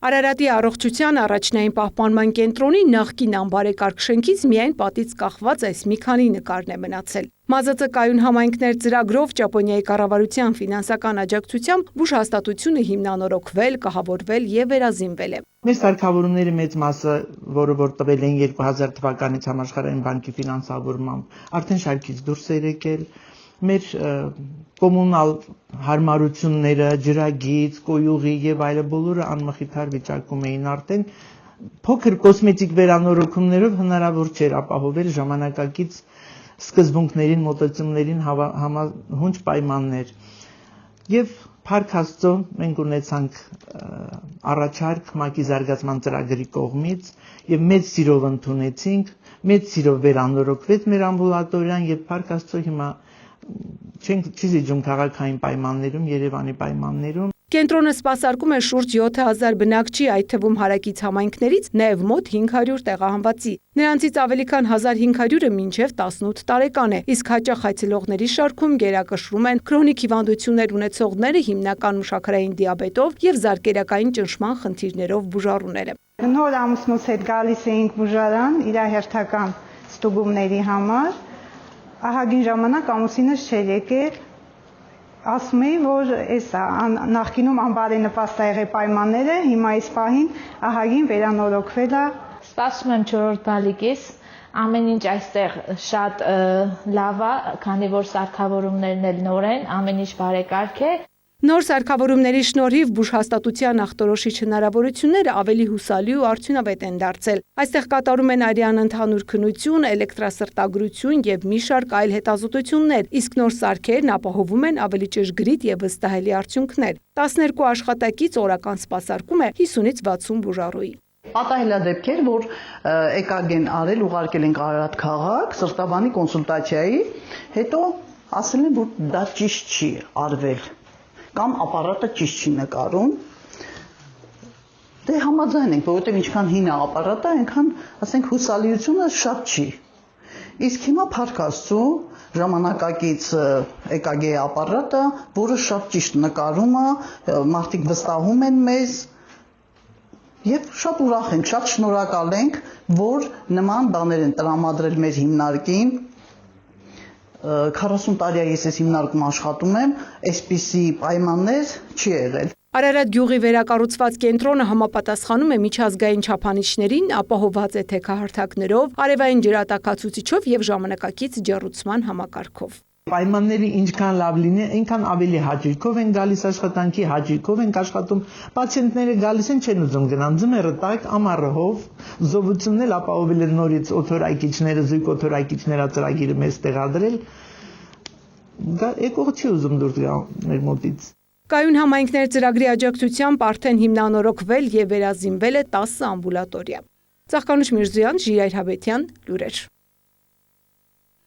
Արարատի առողջության առաջնային պահպանման կենտրոնի նախկին անբարեկարգ շենքից միայն պատից կախված այս մի քանի նկարն է մնացել։ ՄԱԶԾ կայուն համայնքներ ծրագրով Ճապոնիայի կառավարության ֆինանսական աջակցությամբ բուժհաստատությունը հիմնանորոգվել, կահավորվել եւ վերազինվել է։ Մեր սարքավորումների մեծ մասը, որը որ տվել են 2000 թվականից Համաշխարհային բանկի ֆինանսավորմամբ, արդեն շարքից դուրս է եկել։ Մեր կոմունալ հարմարությունները, ջրագիծ, կոյուղի եւ այլը բոլորը անմխիթար վիճակում էին արդեն փոքր կոսմետիկ վերանորոգումներով հնարավոր չէր ապահովել ժամանակակից սկզբունքներին, մոտեցումներին համահունչ պայմաններ։ Եվ Փառք Աստծո մենք ունեցանք առաջարկ ՄԱԿ-ի զարգացման ծրագրի կողմից եւ մեծ սիրով ընդունեցինք, մեծ սիրով վերանորոգվեց մեր ամբուլատորիան եւ Փառք Աստծո հիմա չի զիջում քաղաքային պայմաններում, Երևանի պայմաններում։ Կենտրոնը սպասարկում է շուրջ 7000 բնակչի, այդ թվում հարակից համայնքներից նաև մոտ 500 տեղահանվածի։ Նրանցից ավելի քան 1500-ը մինչև 18 տարեկան է, իսկ հաճախ այցելողների շարքում գերակշռում են քրոնիկ հիվանդություններ ունեցողները, հիմնական մշակարային դիաբետով եւ զարկերակային ճնշման խնդիրներով բուժառուները։ Նոր ամուսնուց հետ գալիս էինք բուժարան իր հերթական ստուգումների համար։ Ահագին ժամանակ ամուսինս չէր եկել, ասում էի, որ նախկինում անբարենպաստ ա եղել պայմանները, հիմա այս պահին ահագին վերանորոգվել է։ Սպասում եմ 4-րդ բալիկիս, ամեն ինչ այստեղ շատ լավ է, քանի որ սարքավորումներն էլ նոր են, ամեն ինչ բարեկարգ է։ Նոր սարքավորումների շնորհիվ բուժհաստատության ախտորոշիչ հնարավորությունները ավելի հուսալի ու արդյունավետ են դարձել։ Այստեղ կատարում են արյան ընդհանուր քննություն, էլեկտրասրտագրություն եւ մի շարք այլ հետազոտություններ, իսկ նոր սարքերն ապահովում են ավելի ճշգրիտ եւ վստահելի արդյունքներ։ 12 աշխատակից օրական սպասարկում է 50-ից 60 բուժառուի։ Պատահել է դեպքեր, որ EKG-ն արել, ուղարկել ենք Արարատ քաղաք, սրտաբանի կոնսուլտացիայի, հետո ասել են, որ դա ճիշտ չի արվել, կամ ապարատը ճիշտ չի նկարում։ Դե համաձայն ենք, որովհետև ինչքան հին է ապարատը, այնքան, ասենք, հուսալիությունը շատ չի։ Իսկ հիմա Փառք Աստծո ժամանակակից EKG ապարատը, որը շատ ճիշտ նկարում է, մարդիկ վստահում են մեզ, եւ շատ ուրախ ենք, շատ շնորհակալ ենք, որ նման բաներ են տրամադրել մեր հիմնարկին։ 40 տարի է ես այս հիմնարկում աշխատում եմ, այսպիսի պայմաններ չի եղել։ Արարատ գյուղի վերակառուցված կենտրոնը համապատասխանում է միջազգային չափանիշներին, ապահովված է թեքահարթակներով, արևային ջրատաքացուցիչով եւ ժամանակակից ջեռուցման համակարգով։ Պայմանները ինչքան լավ լինի, այնքան ավելի հաճույքով են գալիս աշխատանքի, հաճույքով են աշխատում։ Պացիենտները գալիս են, չեն ուզում գնան ձմեռը տաք, ամառը հով, զովությունն էլ ապահովել են նորից օթորայքիչները, զույգ օթորայքիչները ծրագիրը մեզ տեղադրել։ Եկողը չի ուզում դուրս գա մեր մոտից։ Կայուն համայնքներ ծրագրի աջակցությամբ արդեն հիմնանորոգվել եւ վերազինվել է 10 ամբուլատորիա։ Ծաղկանուշ Միրզոյան, Ժիրայր Հավետյան, լուրեր։